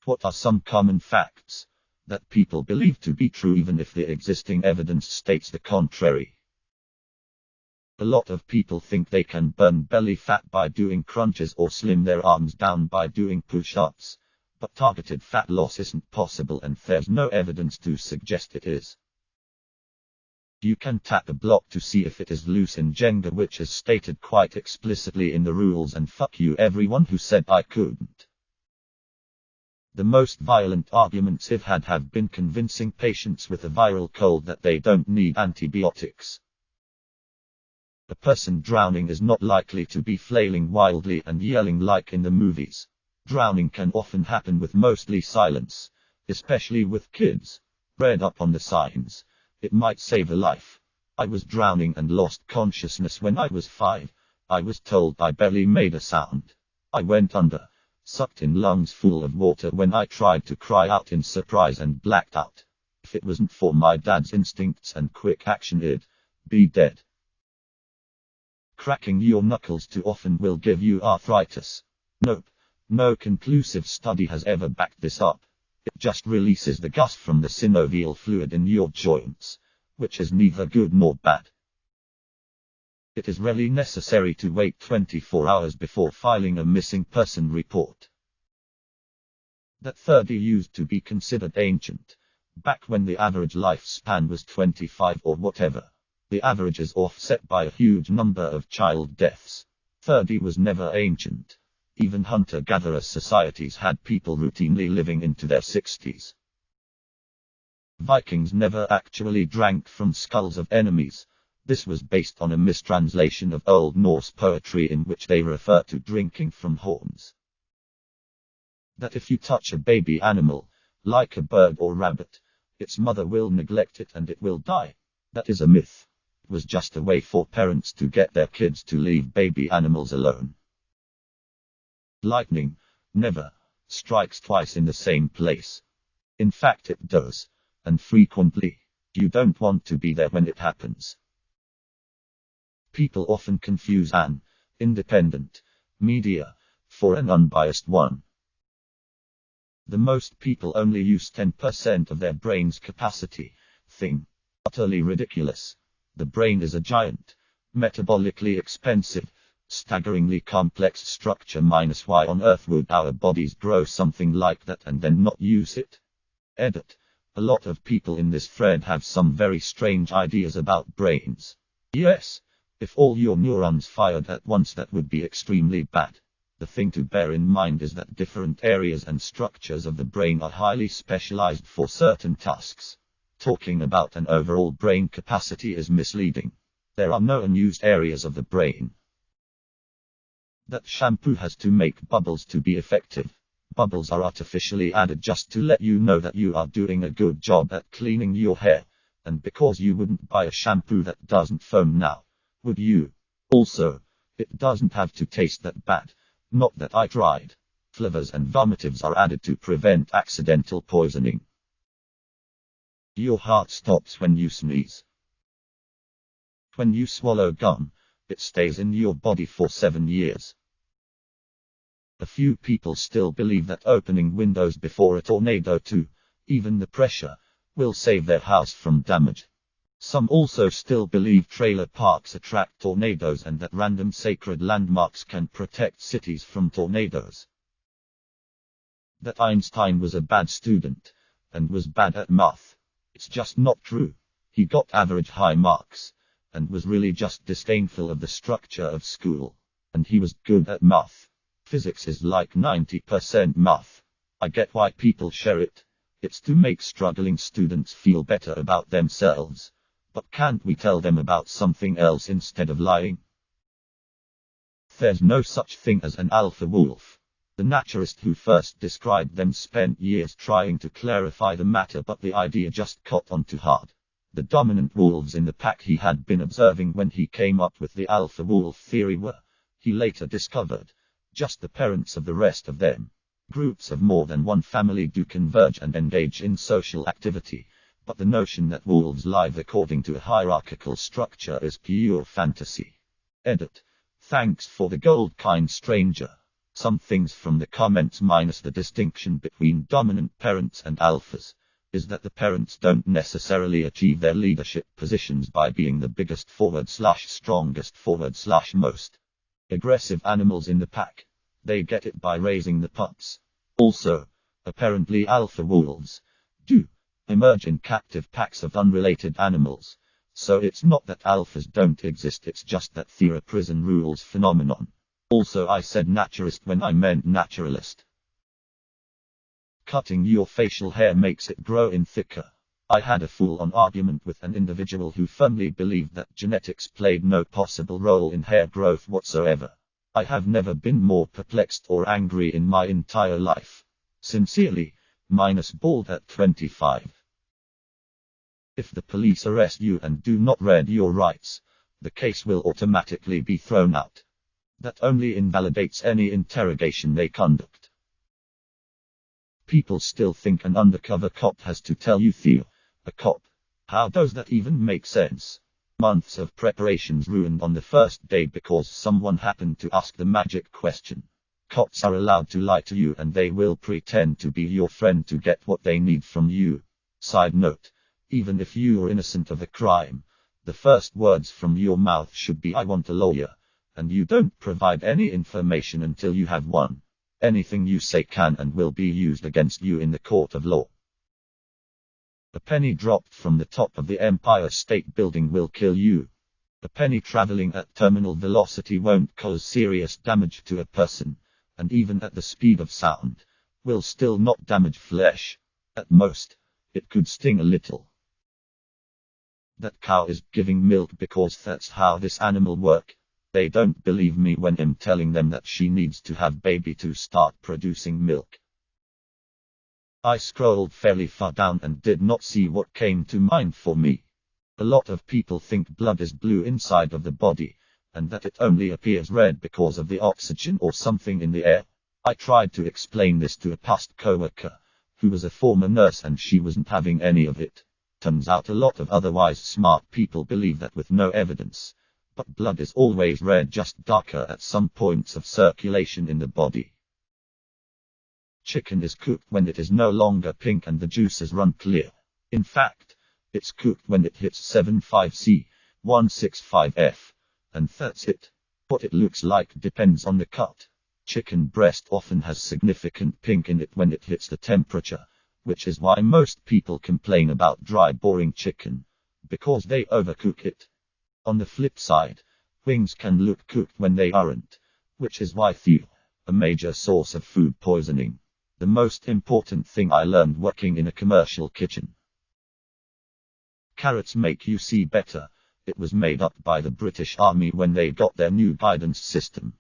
What are some common facts that people believe to be true even if the existing evidence states the contrary? A lot of people think they can burn belly fat by doing crunches or slim their arms down by doing push-ups, but targeted fat loss isn't possible and there's no evidence to suggest it is. You can tap a block to see if it is loose in Jenga, which is stated quite explicitly in the rules, and fuck you everyone who said I couldn't. The most violent arguments I've had have been convincing patients with a viral cold that they don't need antibiotics. A person drowning is not likely to be flailing wildly and yelling like in the movies. Drowning can often happen with mostly silence, especially with kids. Read up on the signs. It might save a life. I was drowning and lost consciousness when I was 5. I was told I barely made a sound. I went under, sucked in lungs full of water when I tried to cry out in surprise and blacked out. If it wasn't for my dad's instincts and quick action, I'd be dead. Cracking your knuckles too often will give you arthritis. Nope, no conclusive study has ever backed this up. It just releases the gas from the synovial fluid in your joints, which is neither good nor bad. It is rarely necessary to wait 24 hours before filing a missing person report. That 30 used to be considered ancient, back when the average lifespan was 25 or whatever. The average is offset by a huge number of child deaths. 30 was never ancient. Even hunter-gatherer societies had people routinely living into their 60s. Vikings never actually drank from skulls of enemies. This was based on a mistranslation of Old Norse poetry in which they refer to drinking from horns. That if you touch a baby animal, like a bird or rabbit, its mother will neglect it and it will die. That is a myth. It was just a way for parents to get their kids to leave baby animals alone. Lightning never strikes twice in the same place. In fact, it does, and frequently. You don't want to be there when it happens. People often confuse an independent media for an unbiased one. The most people only use 10% of their brain's capacity. Thing. Utterly ridiculous. The brain is a giant, metabolically expensive, staggeringly complex structure. Why on earth would our bodies grow something like that and then not use it? Edit. A lot of people in this thread have some very strange ideas about brains. Yes, if all your neurons fired at once, that would be extremely bad. The thing to bear in mind is that different areas and structures of the brain are highly specialized for certain tasks. Talking about an overall brain capacity is misleading. There are no unused areas of the brain. That shampoo has to make bubbles to be effective. Bubbles are artificially added just to let you know that you are doing a good job at cleaning your hair. And because you wouldn't buy a shampoo that doesn't foam now, would you? Also, it doesn't have to taste that bad. Not that I tried. Flavors and vomitives are added to prevent accidental poisoning. Your heart stops when you sneeze. When you swallow gum, it stays in your body for 7 years. A few people still believe that opening windows before a tornado too, even the pressure, will save their house from damage. Some also still believe trailer parks attract tornadoes and that random sacred landmarks can protect cities from tornadoes. That Einstein was a bad student, and was bad at math. It's just not true. He got average high marks, and was really just disdainful of the structure of school. And he was good at math. Physics is like 90% math. I get why people share it. It's to make struggling students feel better about themselves. But can't we tell them about something else instead of lying? There's no such thing as an alpha wolf. The naturalist who first described them spent years trying to clarify the matter, but the idea just caught on too hard. The dominant wolves in the pack he had been observing when he came up with the alpha wolf theory were, he later discovered, just the parents of the rest of them. Groups of more than one family do converge and engage in social activity, but the notion that wolves live according to a hierarchical structure is pure fantasy. Edit. Thanks for the gold, kind stranger. Some things from the comments minus the distinction between dominant parents and alphas is that the parents don't necessarily achieve their leadership positions by being the biggest /strongest /most aggressive animals in the pack. They get it by raising the pups. Also, apparently alpha wolves do emerge in captive packs of unrelated animals. So it's not that alphas don't exist, it's just that they're a prison rules phenomenon. Also, I said naturist when I meant naturalist. Cutting your facial hair makes it grow in thicker. I had a full-on argument with an individual who firmly believed that genetics played no possible role in hair growth whatsoever. I have never been more perplexed or angry in my entire life. Sincerely, -bald at 25. If the police arrest you and do not read your rights, the case will automatically be thrown out. That only invalidates any interrogation they conduct. People still think an undercover cop has to tell you they're a cop. How does that even make sense? Months of preparations ruined on the first day because someone happened to ask the magic question. Cops are allowed to lie to you and they will pretend to be your friend to get what they need from you. Side note, even if you are innocent of a crime, the first words from your mouth should be "I want a lawyer," and you don't provide any information until you have one. Anything you say can and will be used against you in the court of law. A penny dropped from the top of the Empire State Building will kill you. A penny traveling at terminal velocity won't cause serious damage to a person, and even at the speed of sound, will still not damage flesh. At most, it could sting a little. That cow is giving milk because that's how this animal works. They don't believe me when I'm telling them that she needs to have baby to start producing milk. I scrolled fairly far down and did not see what came to mind for me. A lot of people think blood is blue inside of the body, and that it only appears red because of the oxygen or something in the air. I tried to explain this to a past coworker, who was a former nurse, and she wasn't having any of it. Turns out a lot of otherwise smart people believe that with no evidence. But blood is always red, just darker at some points of circulation in the body. Chicken is cooked when it is no longer pink and the juices run clear. In fact, it's cooked when it hits 75C, 165F, and that's it. What it looks like depends on the cut. Chicken breast often has significant pink in it when it hits the temperature, which is why most people complain about dry, boring chicken, because they overcook it. On the flip side, wings can look cooked when they aren't, which is why they're a major source of food poisoning. The most important thing I learned working in a commercial kitchen. Carrots make you see better. It was made up by the British Army when they got their new guidance system.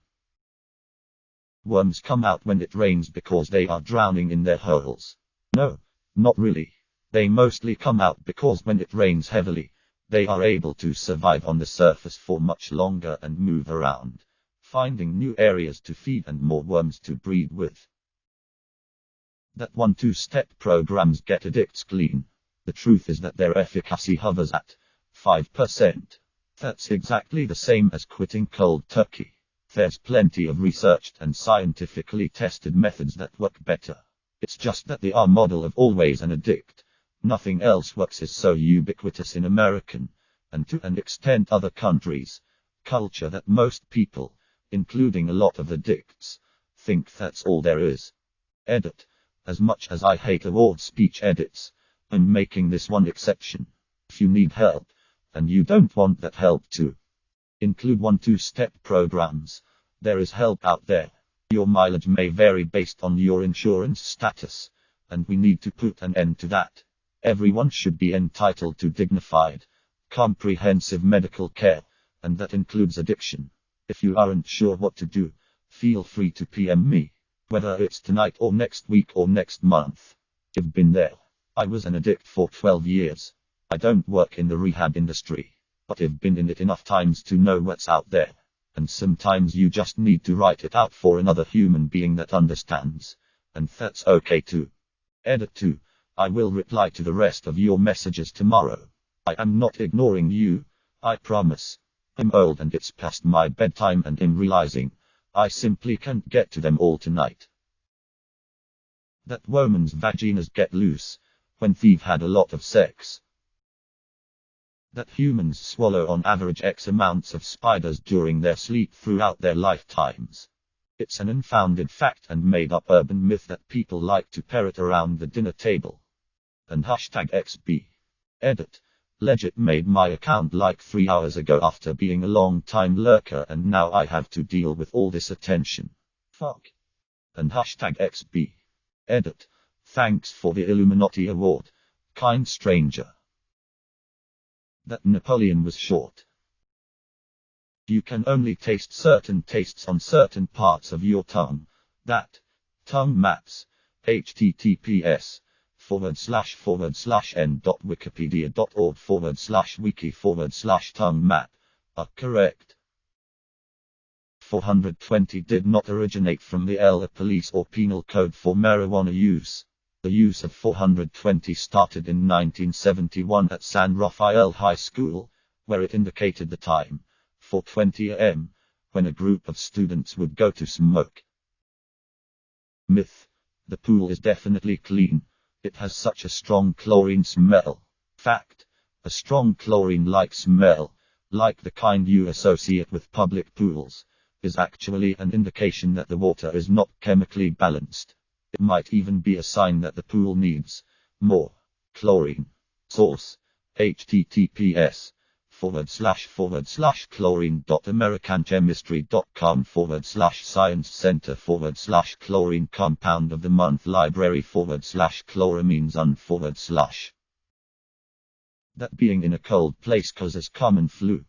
Worms come out when it rains because they are drowning in their holes. No, not really. They mostly come out because when it rains heavily, they are able to survive on the surface for much longer and move around, finding new areas to feed and more worms to breed with. That 1-2-step programs get addicts clean. The truth is that their efficacy hovers at 5%. That's exactly the same as quitting cold turkey. There's plenty of researched and scientifically tested methods that work better. It's just that the our model of always an addict, nothing else works is so ubiquitous in American, and to an extent other countries, culture that most people, including a lot of addicts, think that's all there is. Edit. As much as I hate award speech edits, I'm making this one exception. If you need help, and you don't want that help to include 1-2-step programs, there is help out there. Your mileage may vary based on your insurance status, and we need to put an end to that. Everyone should be entitled to dignified, comprehensive medical care, and that includes addiction. If you aren't sure what to do, feel free to PM me, whether it's tonight or next week or next month. I've been there. I was an addict for 12 years. I don't work in the rehab industry, but I've been in it enough times to know what's out there. And sometimes you just need to write it out for another human being that understands. And that's okay too. Edit 2. I will reply to the rest of your messages tomorrow. I am not ignoring you, I promise. I'm old and it's past my bedtime and I'm realizing I simply can't get to them all tonight. That women's vaginas get loose when they've had a lot of sex. That humans swallow on average X amounts of spiders during their sleep throughout their lifetimes. It's an unfounded fact and made-up urban myth that people like to parrot around the dinner table. And #XB. Edit. Legit made my account like 3 hours ago after being a long time lurker, and now I have to deal with all this attention. Fuck. And #XB. Edit. Thanks for the Illuminati award, kind stranger. That Napoleon was short. You can only taste certain tastes on certain parts of your tongue. That. Tongue maps. https://n.wikipedia.org/wiki/tongue map are correct. 420 did not originate from the LA Police or Penal Code for marijuana use. The use of 420 started in 1971 at San Rafael High School, where it indicated the time, 4:20 a.m., when a group of students would go to smoke. Myth. The pool is definitely clean. It has such a strong chlorine smell. Fact. A strong chlorine-like smell, like the kind you associate with public pools, is actually an indication that the water is not chemically balanced. It might even be a sign that the pool needs more chlorine. Source. https://chlorine.americanchemistry.com/science center/chlorine compound of the month library/chloramines That being in a cold place causes common flu.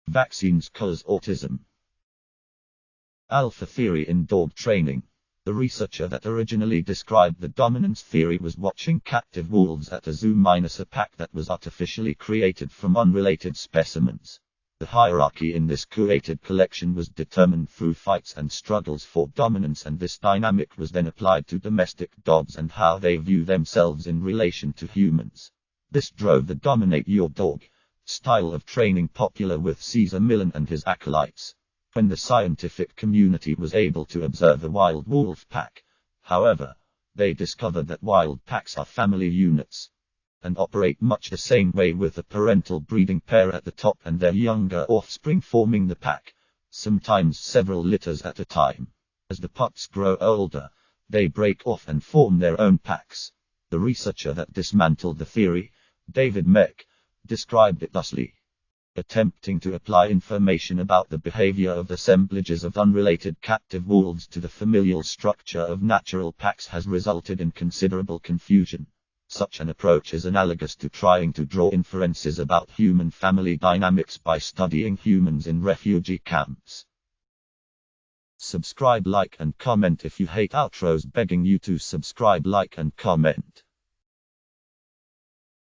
Vaccines cause autism. Alpha theory in dog training. The researcher that originally described the dominance theory was watching captive wolves at a zoo minus a pack that was artificially created from unrelated specimens. The hierarchy in this curated collection was determined through fights and struggles for dominance, and this dynamic was then applied to domestic dogs and how they view themselves in relation to humans. This drove the dominate your dog style of training popular with Cesar Millan and his acolytes. When the scientific community was able to observe a wild wolf pack, however, they discovered that wild packs are family units and operate much the same way, with a parental breeding pair at the top and their younger offspring forming the pack, sometimes several litters at a time. As the pups grow older, they break off and form their own packs. The researcher that dismantled the theory, David Meck, described it thusly. Attempting to apply information about the behavior of assemblages of unrelated captive wolves to the familial structure of natural packs has resulted in considerable confusion. Such an approach is analogous to trying to draw inferences about human family dynamics by studying humans in refugee camps. Subscribe, like and comment if you hate outros, begging you to subscribe, like and comment.